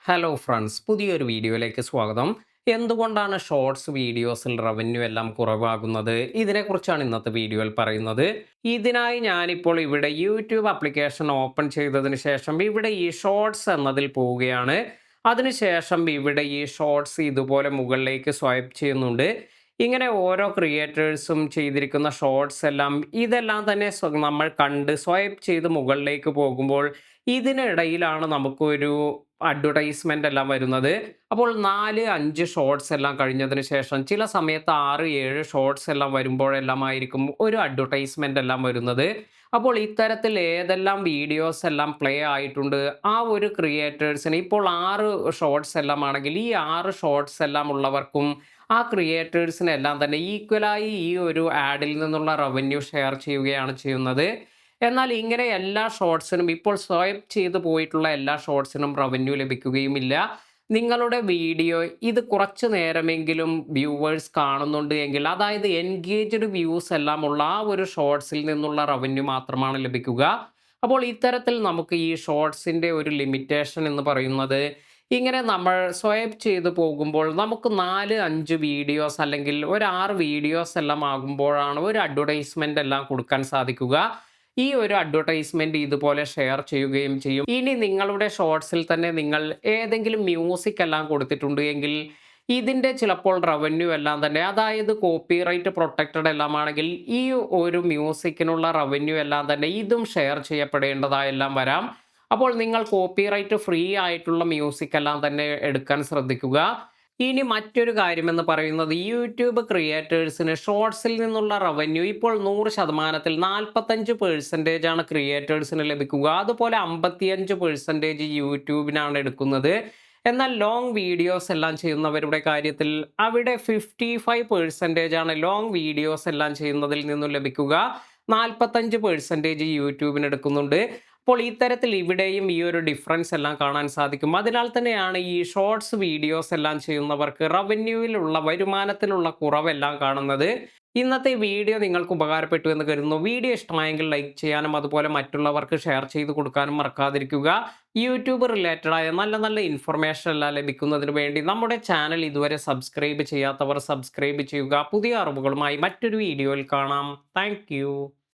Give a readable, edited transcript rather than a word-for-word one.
Hello friends, പുതിയൊരു വീഡിയോയിലേക്ക് സ്വാഗതം. എന്തുകൊണ്ടാണ് ഷോർട്സ് വീഡിയോസിൽ റവന്യൂ എല്ലാം കുറവാകുന്നത്? ഇതിനെക്കുറിച്ചാണ് ഇന്നത്തെ വീഡിയോയിൽ പറയുന്നത്. ഇതിനായി ഞാനിപ്പോൾ ഇവിടെ യൂട്യൂബ് ആപ്ലിക്കേഷൻ ഓപ്പൺ ചെയ്തതിന് ശേഷം ഇവിടെ ഈ ഷോർട്സ് എന്നതിൽ പോവുകയാണ്. അതിനുശേഷം ഇവിടെ ഈ ഷോർട്സ് ഇതുപോലെ മുകളിലേക്ക് സ്വൈപ്പ് ചെയ്യുന്നുണ്ട്. ഇങ്ങനെ ഓരോ ക്രിയേറ്റേഴ്സും ചെയ്തിരിക്കുന്ന ഷോർട്സ് എല്ലാം ഇതെല്ലാം തന്നെ നമ്മൾ കണ്ട് സ്വൈപ്പ് ചെയ്ത് മുകളിലേക്ക് പോകുമ്പോൾ ഇതിനിടയിലാണ് നമുക്കൊരു അഡ്വർടൈസ്മെന്റ് എല്ലാം വരുന്നത്. അപ്പോൾ 4, 5 ഷോർട്സ് എല്ലാം കഴിഞ്ഞതിന് ശേഷം ചില സമയത്ത് 6, 7 ഷോർട്സ് എല്ലാം വരുമ്പോഴെല്ലാമായിരിക്കും ഒരു അഡ്വർടൈസ്മെന്റ് എല്ലാം വരുന്നത്. അപ്പോൾ ഇത്തരത്തിൽ ഏതെല്ലാം വീഡിയോസ് എല്ലാം പ്ലേ ആയിട്ടുണ്ട് ആ ഒരു ക്രിയേറ്റേഴ്സിന് ഇപ്പോൾ 6 ഷോർട്സ് എല്ലാം ആണെങ്കിൽ ഈ 6 ഷോർട്സ് എല്ലാം ഉള്ളവർക്കും ആ ക്രിയേറ്റേഴ്സിനെല്ലാം തന്നെ ഈക്വലായി ഈ ഒരു ആഡിൽ നിന്നുള്ള റവന്യൂ ഷെയർ ചെയ്യുകയാണ് ചെയ്യുന്നത്. എന്നാൽ ഇങ്ങനെ എല്ലാ ഷോർട്സിനും ഇപ്പോൾ സ്വൈപ്പ് ചെയ്ത് പോയിട്ടുള്ള എല്ലാ ഷോർട്സിനും റവന്യൂ ലഭിക്കുകയുമില്ല. നിങ്ങളുടെ വീഡിയോ ഇത് കുറച്ച് നേരമെങ്കിലും വ്യൂവേഴ്സ് കാണുന്നുണ്ട് എങ്കിൽ, അതായത് എൻഗേജ്ഡ് വ്യൂസ് എല്ലാം ഉള്ള ആ ഒരു ഷോർട്സിൽ നിന്നുള്ള റവന്യൂ മാത്രമാണ് ലഭിക്കുക. അപ്പോൾ ഇത്തരത്തിൽ നമുക്ക് ഈ ഷോർട്സിൻ്റെ ഒരു ലിമിറ്റേഷൻ എന്ന് പറയുന്നത്, ഇങ്ങനെ നമ്മൾ സ്വൈപ്പ് ചെയ്ത് പോകുമ്പോൾ നമുക്ക് 4, 5 വീഡിയോസ് അല്ലെങ്കിൽ ഒരു 6 വീഡിയോസ് എല്ലാം ആകുമ്പോഴാണ് ഒരു അഡ്വർടൈസ്മെന്റ് എല്ലാം കൊടുക്കാൻ സാധിക്കുക. ഈ ഒരു അഡ്വർടൈസ്മെന്റ് ഇതുപോലെ ഷെയർ ചെയ്യുകയും ചെയ്യും. ഇനി നിങ്ങളുടെ ഷോർട്സിൽ തന്നെ നിങ്ങൾ ഏതെങ്കിലും മ്യൂസിക് എല്ലാം കൊടുത്തിട്ടുണ്ട് എങ്കിൽ ഇതിൻ്റെ ചിലപ്പോൾ റവന്യൂ എല്ലാം തന്നെ, അതായത് കോപ്പിറൈറ്റ് പ്രൊട്ടക്റ്റഡ് എല്ലാം ആണെങ്കിൽ ഈ ഒരു മ്യൂസിക്കിനുള്ള റവന്യൂ എല്ലാം തന്നെ ഇതും ഷെയർ ചെയ്യപ്പെടേണ്ടതായെല്ലാം വരാം. അപ്പോൾ നിങ്ങൾ കോപ്പിറൈറ്റ് ഫ്രീ ആയിട്ടുള്ള മ്യൂസിക് എല്ലാം തന്നെ എടുക്കാൻ ശ്രദ്ധിക്കുക. ഇനി മറ്റൊരു കാര്യമെന്ന് പറയുന്നത്, യൂട്യൂബ് ക്രിയേറ്റേഴ്സിന് ഷോർട്സിൽ നിന്നുള്ള റവന്യൂ ഇപ്പോൾ 100%-ൽ 45% ആണ് ക്രിയേറ്റേഴ്സിന് ലഭിക്കുക. അതുപോലെ 55% യൂട്യൂബിനാണ് എടുക്കുന്നത്. എന്നാൽ ലോങ് വീഡിയോസ് എല്ലാം ചെയ്യുന്നവരുടെ കാര്യത്തിൽ അവിടെ 55% ആണ് ലോങ് വീഡിയോസ് എല്ലാം ചെയ്യുന്നതിൽ നിന്നും ലഭിക്കുക. 45% യൂട്യൂബിന് എടുക്കുന്നുണ്ട്. അപ്പോൾ ഇത്തരത്തിൽ ഇവിടെയും ഈ ഒരു ഡിഫറൻസ് എല്ലാം കാണാൻ സാധിക്കും. അതിനാൽ തന്നെയാണ് ഈ ഷോർട്സ് വീഡിയോസ് എല്ലാം ചെയ്യുന്നവർക്ക് റവന്യൂവിലുള്ള വരുമാനത്തിലുള്ള കുറവെല്ലാം കാണുന്നത്. ഇന്നത്തെ വീഡിയോ നിങ്ങൾക്ക് ഉപകാരപ്പെട്ടു എന്ന് കരുതുന്നു. വീഡിയോ ഇഷ്ടമായെങ്കിൽ ലൈക്ക് ചെയ്യാനും അതുപോലെ മറ്റുള്ളവർക്ക് ഷെയർ ചെയ്ത് കൊടുക്കാനും മറക്കാതിരിക്കുക. യൂട്യൂബ് റിലേറ്റഡ് ആയ നല്ല നല്ല ഇൻഫർമേഷൻ എല്ലാം ലഭിക്കുന്നതിന് വേണ്ടി നമ്മുടെ ചാനൽ ഇതുവരെ സബ്സ്ക്രൈബ് ചെയ്യാത്തവർ സബ്സ്ക്രൈബ് ചെയ്യുക. പുതിയ അറിവുകളുമായി മറ്റൊരു വീഡിയോയിൽ കാണാം. താങ്ക്